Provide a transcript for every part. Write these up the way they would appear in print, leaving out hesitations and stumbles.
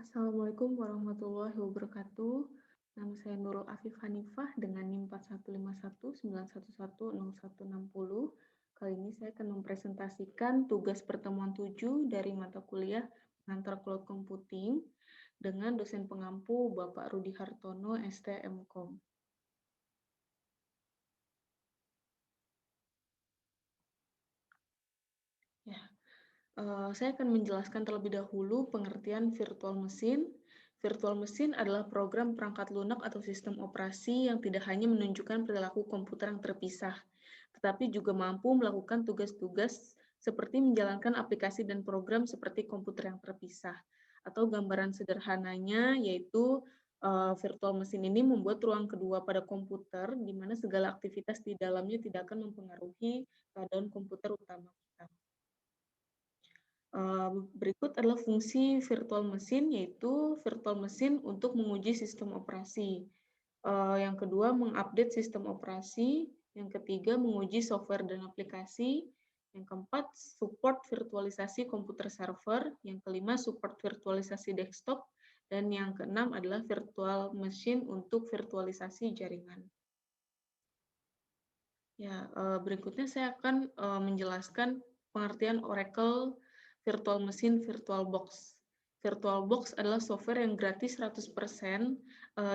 Assalamualaikum warahmatullahi wabarakatuh. Nama saya Nurul Afif Hanifah dengan NIM 415191110160. Kali ini saya akan mempresentasikan tugas pertemuan 7 dari mata kuliah Pengantar Cloud Computing dengan dosen pengampu Bapak Rudi Hartono, STMKOM. Ya, saya akan menjelaskan terlebih dahulu pengertian virtual machine. Virtual machine adalah program perangkat lunak atau sistem operasi yang tidak hanya menunjukkan perilaku komputer yang terpisah, tetapi juga mampu melakukan tugas-tugas seperti menjalankan aplikasi dan program seperti komputer yang terpisah. Atau gambaran sederhananya yaitu virtual machine ini membuat ruang kedua pada komputer di mana segala aktivitas di dalamnya tidak akan mempengaruhi keadaan komputer utama kita. Berikut adalah fungsi virtual machine, yaitu virtual machine untuk menguji sistem operasi. Yang kedua, mengupdate sistem operasi. Yang ketiga, menguji software dan aplikasi. Yang keempat, support virtualisasi komputer server. Yang kelima, support virtualisasi desktop. Dan yang keenam adalah virtual machine untuk virtualisasi jaringan. Ya, berikutnya saya akan menjelaskan pengertian Oracle Virtual Machine VirtualBox. VirtualBox adalah software yang gratis 100%,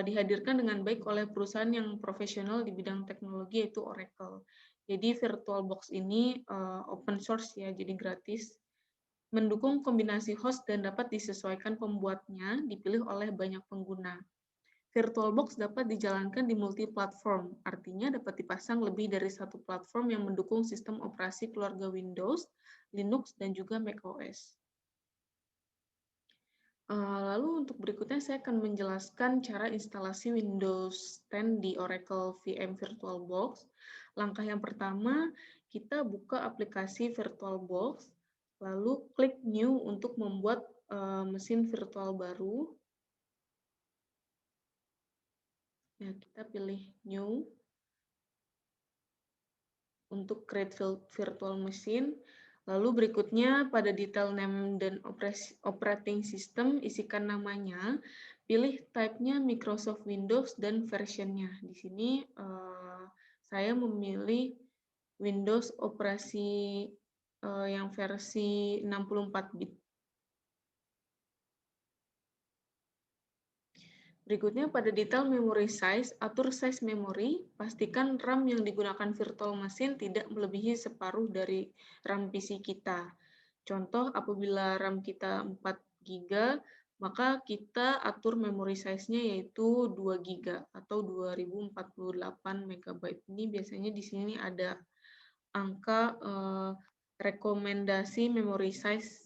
dihadirkan dengan baik oleh perusahaan yang profesional di bidang teknologi yaitu Oracle. Jadi VirtualBox ini open source ya, jadi gratis. Mendukung kombinasi host dan dapat disesuaikan pembuatnya, dipilih oleh banyak pengguna. VirtualBox dapat dijalankan di multi-platform, artinya dapat dipasang lebih dari satu platform yang mendukung sistem operasi keluarga Windows, Linux, dan juga macOS. Lalu untuk berikutnya saya akan menjelaskan cara instalasi Windows 10 di Oracle VM VirtualBox. Langkah yang pertama, kita buka aplikasi VirtualBox, lalu klik New untuk membuat mesin virtual baru. Ya, kita pilih New untuk create virtual machine. Lalu berikutnya pada detail name dan operating system, isikan namanya, pilih type-nya Microsoft Windows dan versionnya. Di sini saya memilih Windows operasi yang versi 64 bit. Berikutnya pada detail memory size, atur size memori, pastikan RAM yang digunakan virtual machine tidak melebihi separuh dari RAM PC kita. Contoh, apabila RAM kita 4 GB, maka kita atur memory size-nya yaitu 2 GB atau 2048 MB. Ini biasanya di sini ada angka rekomendasi memory size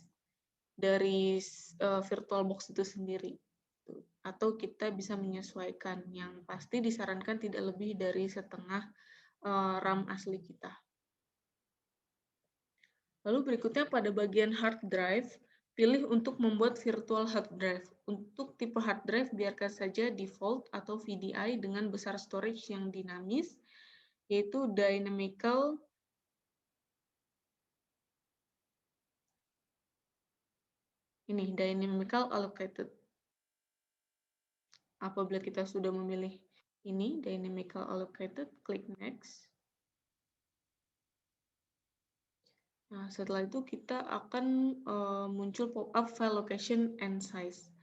dari VirtualBox itu sendiri. Atau kita bisa menyesuaikan, yang pasti disarankan tidak lebih dari setengah RAM asli kita. Lalu berikutnya pada bagian hard drive, pilih untuk membuat virtual hard drive. Untuk tipe hard drive biarkan saja default atau VDI dengan besar storage yang dinamis, yaitu dynamical allocated. Apabila kita sudah memilih ini, dynamical allocated, klik next. Nah, setelah itu kita akan muncul pop-up file location and size.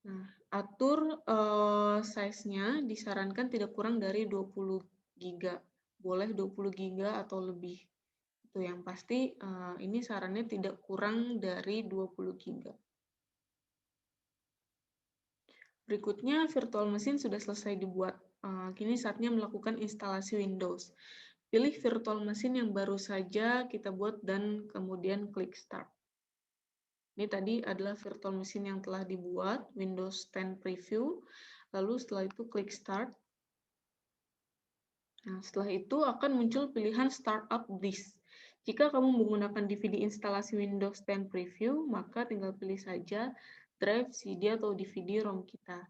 Nah, atur size-nya disarankan tidak kurang dari 20 GB. Boleh 20 GB atau lebih. Itu yang pasti ini sarannya tidak kurang dari 20 GB. Berikutnya, virtual machine sudah selesai dibuat. Kini saatnya melakukan instalasi Windows. Pilih virtual machine yang baru saja kita buat dan kemudian klik Start. Ini tadi adalah virtual machine yang telah dibuat, Windows 10 Preview. Lalu setelah itu klik Start. Nah, setelah itu akan muncul pilihan Startup Disk. Jika kamu menggunakan DVD instalasi Windows 10 Preview, maka tinggal pilih saja drive, CD, atau DVD-ROM kita.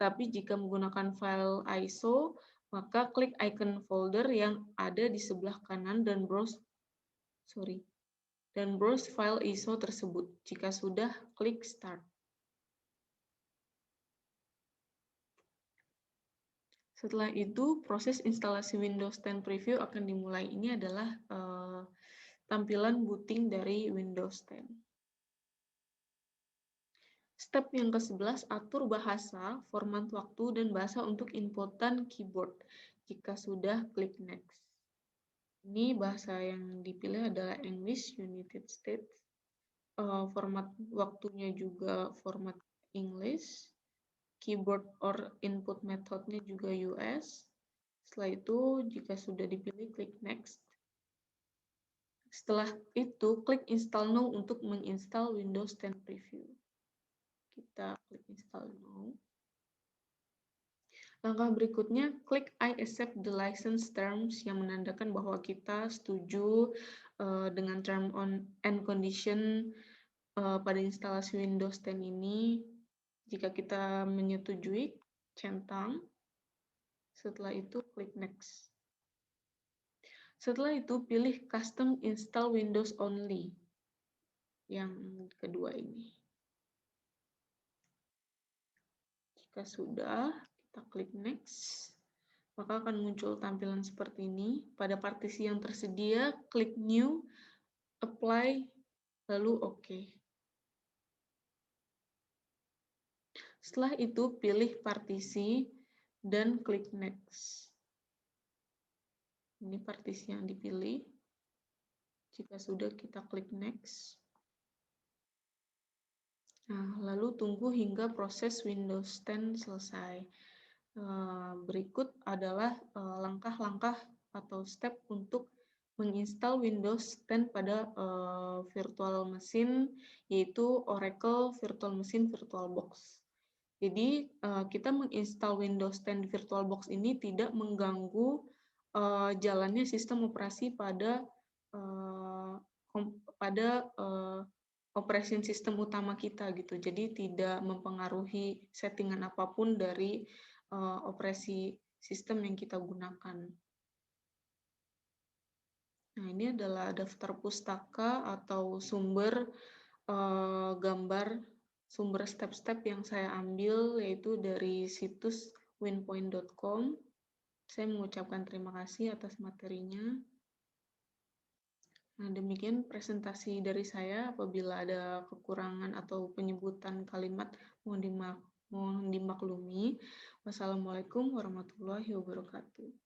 Tapi jika menggunakan file ISO, maka klik icon folder yang ada di sebelah kanan dan browse file ISO tersebut. Jika sudah, klik Start. Setelah itu, proses instalasi Windows 10 Preview akan dimulai. Ini adalah tampilan booting dari Windows 10. Step yang ke-11, atur bahasa, format waktu, dan bahasa untuk inputan keyboard. Jika sudah, klik Next. Ini bahasa yang dipilih adalah English United States. Format waktunya juga format English. Keyboard or input methodnya juga US. Setelah itu, jika sudah dipilih, klik Next. Setelah itu, klik Install Now untuk menginstal Windows 10 Preview. Kita klik Install Now. Langkah berikutnya, klik I accept the license terms yang menandakan bahwa kita setuju dengan term and condition pada instalasi Windows 10 ini. Jika kita menyetujui, centang. Setelah itu, klik Next. Setelah itu, pilih Custom Install Windows Only. Yang kedua ini. Jika sudah, kita klik Next. Maka akan muncul tampilan seperti ini. Pada partisi yang tersedia, klik New, Apply, lalu OK. Setelah itu, pilih partisi dan klik Next. Ini partisi yang dipilih. Jika sudah, kita klik Next. Nah, lalu tunggu hingga proses Windows 10 selesai. Berikut adalah langkah-langkah atau step untuk menginstal Windows 10 pada virtual mesin, yaitu Oracle Virtual Machine VirtualBox. Jadi, kita menginstal Windows 10 di VirtualBox ini tidak mengganggu jalannya sistem operasi pada operation system utama kita gitu. Jadi tidak mempengaruhi settingan apapun dari operasi sistem yang kita gunakan. Nah, ini adalah daftar pustaka atau sumber gambar, sumber step-step yang saya ambil, yaitu dari situs winpoint.com. Saya mengucapkan terima kasih atas materinya. Nah, demikian presentasi dari saya. Apabila ada kekurangan atau penyebutan kalimat, mohon dimaklumi. Wassalamualaikum warahmatullahi wabarakatuh.